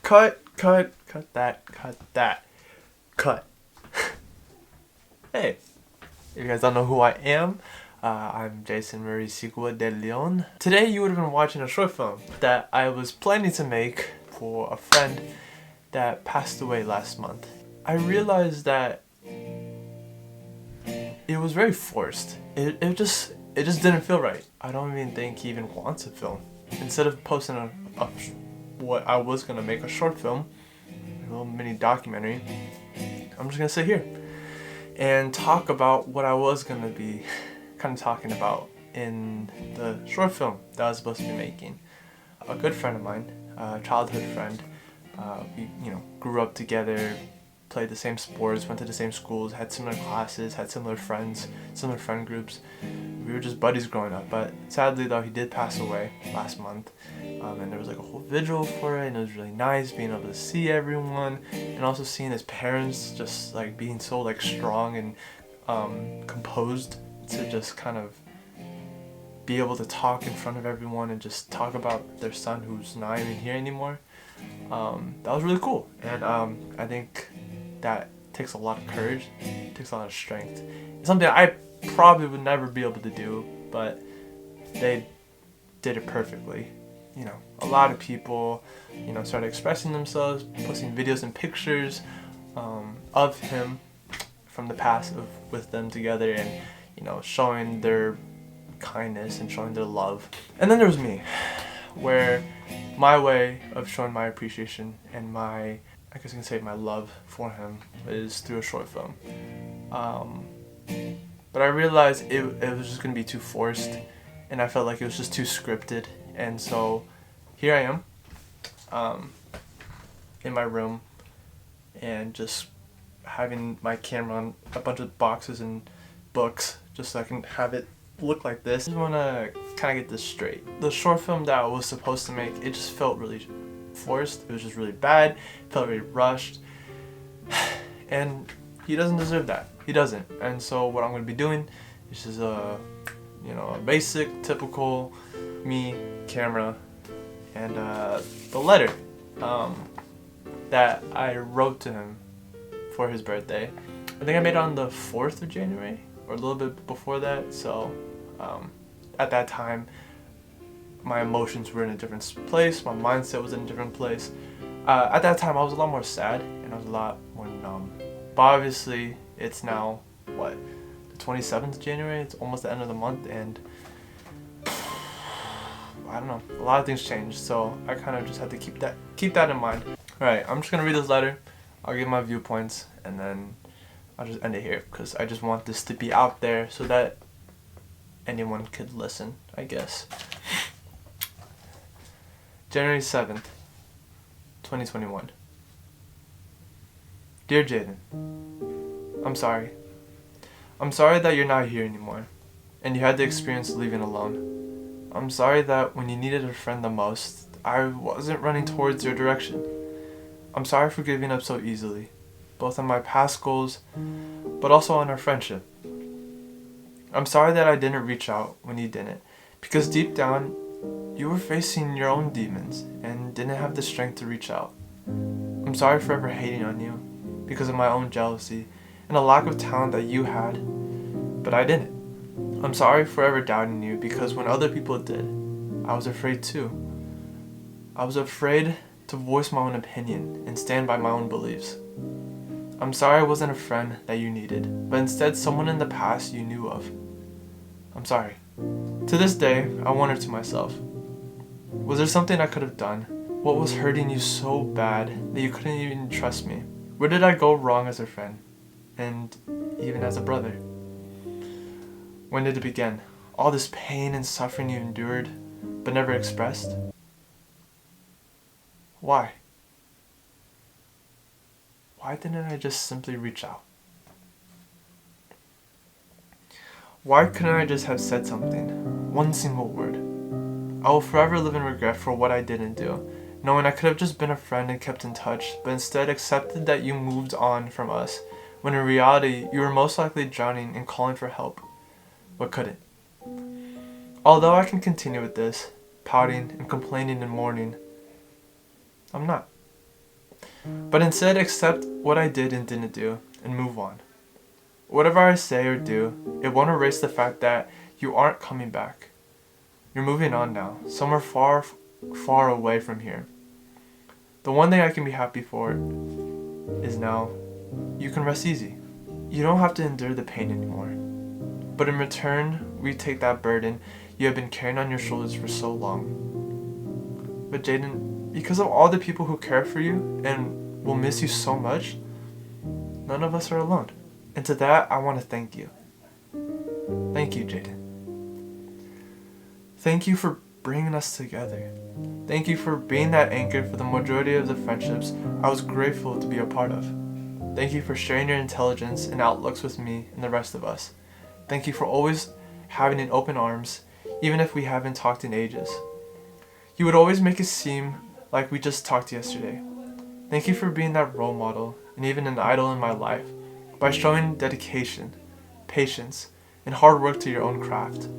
Cut that. Cut. Hey, if you guys don't know who I am, I'm Jason Marie Sigua de Leon. Today you would have been watching a short film that I was planning to make for a friend that passed away last month. I realized that it was very forced. It just didn't feel right. I don't even think he even wants a film. Instead of posting what I was gonna make a short film, a little mini documentary, I'm just gonna sit here and talk about what I was gonna be kind of talking about in the short film that I was supposed to be making. A good friend of mine, a childhood friend, we grew up together, played the same sports, went to the same schools, had similar classes, had similar friends, similar friend groups. We were just buddies growing up, but sadly though he did pass away last month, and there was like a whole vigil for it, and it was really nice being able to see everyone, and also seeing his parents just like being so like strong and composed to just kind of be able to talk in front of everyone and just talk about their son who's not even here anymore. That was really cool, and I think that takes a lot of courage, takes a lot of strength. It's something I probably would never be able to do, but they did it perfectly. A lot of people, started expressing themselves, posting videos and pictures of him from the past with them together, and showing their kindness and showing their love. And then there was me, where my way of showing my appreciation and my love for him is through a short film. But I realized it was just gonna be too forced, and I felt like it was just too scripted. And so here I am, in my room, and just having my camera on a bunch of boxes and books, just so I can have it look like this. I just want to kind of get this straight. The short film that I was supposed to make, it just felt really forced. It was just really bad. It felt really rushed. And he doesn't deserve that. He doesn't. And so what I'm going to be doing is just a basic, typical me camera, and the letter that I wrote to him for his birthday. I think I made it on the 4th of January, or a little bit before that. So at that time, my emotions were in a different place, my mindset was in a different place. At that time I was a lot more sad, and I was a lot more numb. But obviously it's now, the 27th of January, it's almost the end of the month, and I don't know, a lot of things changed, so I kind of just had to keep that in mind. Alright, I'm just gonna read this letter, I'll give my viewpoints, and then I'll just end it here, because I just want this to be out there so that anyone could listen, I guess. January 7th, 2021. Dear Jaden, I'm sorry. I'm sorry that you're not here anymore, and you had the experience leaving alone. I'm sorry that when you needed a friend the most, I wasn't running towards your direction. I'm sorry for giving up so easily, both on my past goals, but also on our friendship. I'm sorry that I didn't reach out when you didn't, because deep down, you were facing your own demons and didn't have the strength to reach out. I'm sorry for ever hating on you because of my own jealousy and a lack of talent that you had, but I didn't. I'm sorry for ever doubting you because when other people did, I was afraid too. I was afraid to voice my own opinion and stand by my own beliefs. I'm sorry I wasn't a friend that you needed, but instead someone in the past you knew of. I'm sorry. To this day, I wonder to myself, was there something I could have done? What was hurting you so bad that you couldn't even trust me? Where did I go wrong as a friend? And even as a brother? When did it begin? All this pain and suffering you endured, but never expressed? Why? Why didn't I just simply reach out? Why couldn't I just have said something? One single word. I will forever live in regret for what I didn't do, knowing I could have just been a friend and kept in touch, but instead accepted that you moved on from us, when in reality you were most likely drowning and calling for help, but couldn't. Although I can continue with this, pouting and complaining and mourning, I'm not. but instead accept what I did and didn't do and move on. Whatever I say or do, it won't erase the fact that you aren't coming back. You're moving on now, somewhere far, far away from here. The one thing I can be happy for is now you can rest easy. You don't have to endure the pain anymore. But in return, we take that burden you have been carrying on your shoulders for so long. But Jaden, because of all the people who care for you and will miss you so much, none of us are alone. And to that, I want to thank you. Thank you, Jaden. Thank you for bringing us together. Thank you for being that anchor for the majority of the friendships I was grateful to be a part of. Thank you for sharing your intelligence and outlooks with me and the rest of us. Thank you for always having an open arms, even if we haven't talked in ages. You would always make it seem like we just talked yesterday. Thank you for being that role model and even an idol in my life by showing dedication, patience, and hard work to your own craft.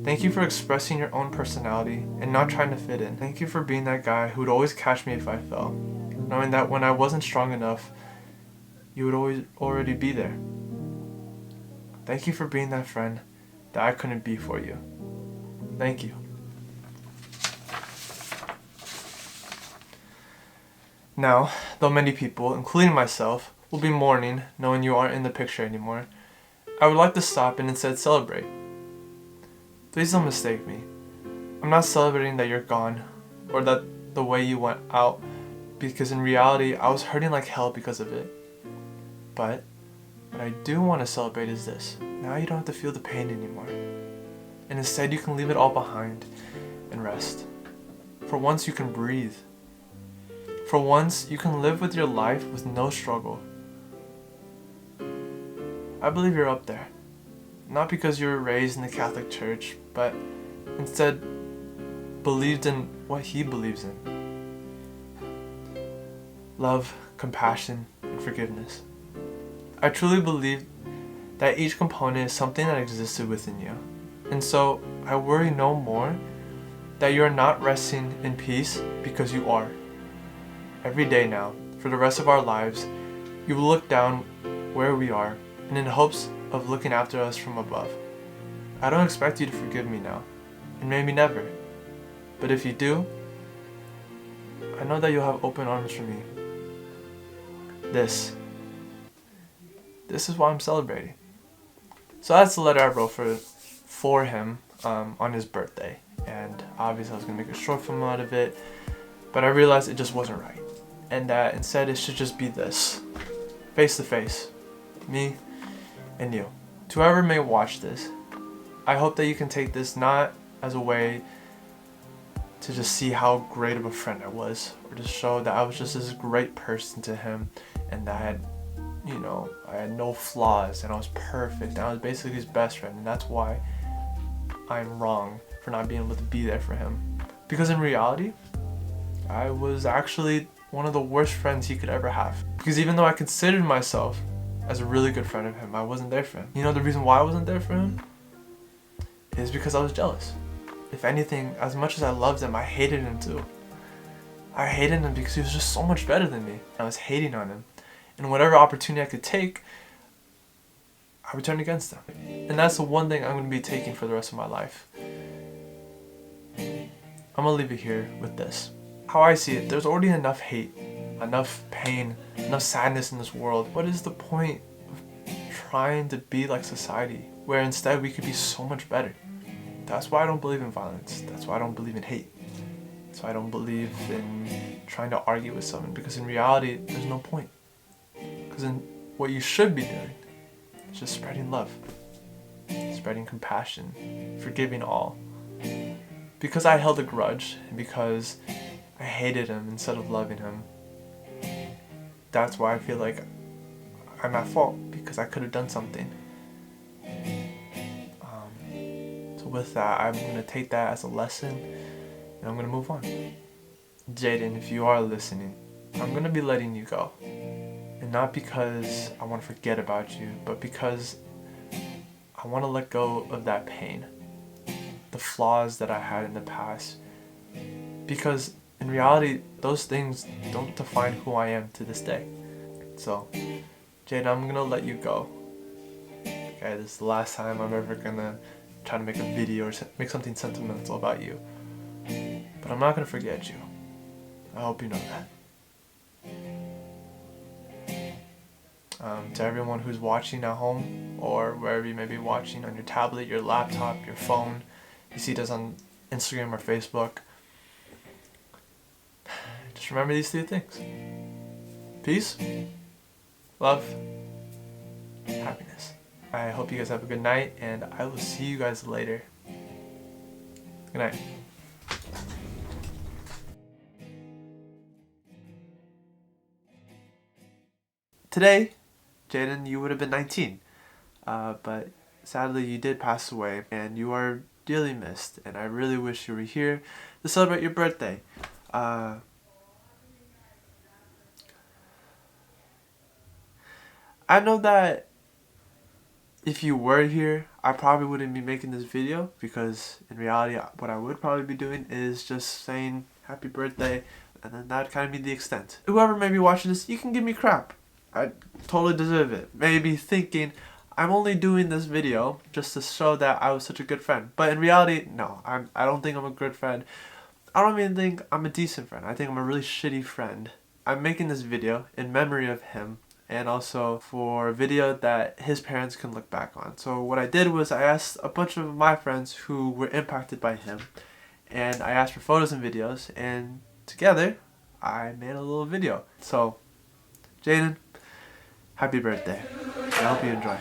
Thank you for expressing your own personality and not trying to fit in. Thank you for being that guy who would always catch me if I fell, knowing that when I wasn't strong enough, you would always already be there. Thank you for being that friend that I couldn't be for you. Thank you. Now, though many people, including myself, will be mourning knowing you aren't in the picture anymore, I would like to stop and instead celebrate. Please don't mistake me. I'm not celebrating that you're gone or that the way you went out, because in reality I was hurting like hell because of it. But what I do want to celebrate is this. Now you don't have to feel the pain anymore. And instead you can leave it all behind and rest. For once you can breathe. For once you can live with your life with no struggle. I believe you're up there. Not because you were raised in the Catholic Church, but instead believed in what he believes in. Love, compassion, and forgiveness. I truly believe that each component is something that existed within you. And so I worry no more that you are not resting in peace, because you are. Every day now, for the rest of our lives, you will look down where we are and in hopes of looking after us from above. I don't expect you to forgive me now, and maybe never. But if you do, I know that you'll have open arms for me. This is why I'm celebrating. So that's the letter I wrote for him on his birthday. And obviously I was going to make a short film out of it, but I realized it just wasn't right. And that instead it should just be this. Face to face. Me and you. To whoever may watch this, I hope that you can take this not as a way to just see how great of a friend I was, or to show that I was just this great person to him, and that I had no flaws and I was perfect and I was basically his best friend, and that's why I'm wrong for not being able to be there for him. Because in reality, I was actually one of the worst friends he could ever have. Because even though I considered myself as a really good friend of him, I wasn't there for him. You know the reason why I wasn't there for him? Is because I was jealous. If anything, as much as I loved him, I hated him too. I hated him because he was just so much better than me. I was hating on him. And whatever opportunity I could take, I would turn against him. And that's the one thing I'm going to be taking for the rest of my life. I'm going to leave it here with this. How I see it, there's already enough hate, enough pain, enough sadness in this world. What is the point of trying to be like society, where instead we could be so much better? That's why I don't believe in violence. That's why I don't believe in hate. That's why I don't believe in trying to argue with someone, because in reality, there's no point. Because what you should be doing is just spreading love, spreading compassion, forgiving all. Because I held a grudge, and because I hated him instead of loving him, that's why I feel like I'm at fault, because I could have done something. So with that, I'm going to take that as a lesson, and I'm going to move on. Jaden, if you are listening, I'm going to be letting you go. And not because I want to forget about you, but because I want to let go of that pain, the flaws that I had in the past. Because in reality, those things don't define who I am to this day. So, Jade, I'm gonna let you go. Okay, this is the last time I'm ever gonna try to make a video or make something sentimental about you. But I'm not gonna forget you. I hope you know that. To everyone who's watching at home or wherever you may be watching, on your tablet, your laptop, your phone, you see this on Instagram or Facebook, just remember these 3 things. Peace, love, happiness. I hope you guys have a good night, and I will see you guys later. Good night. Today, Jaden, you would have been 19, but sadly you did pass away, and you are dearly missed, and I really wish you were here to celebrate your birthday. I know that if you were here, I probably wouldn't be making this video, because in reality what I would probably be doing is just saying happy birthday, and then that would kind of be the extent. Whoever may be watching this, you can give me crap. I totally deserve it. Maybe thinking I'm only doing this video just to show that I was such a good friend. But in reality, no, I don't think I'm a good friend. I don't even think I'm a decent friend. I think I'm a really shitty friend. I'm making this video in memory of him, and also for a video that his parents can look back on. So what I did was I asked a bunch of my friends who were impacted by him, and I asked for photos and videos, and together I made a little video. So, Jaden, happy birthday. I hope you enjoy.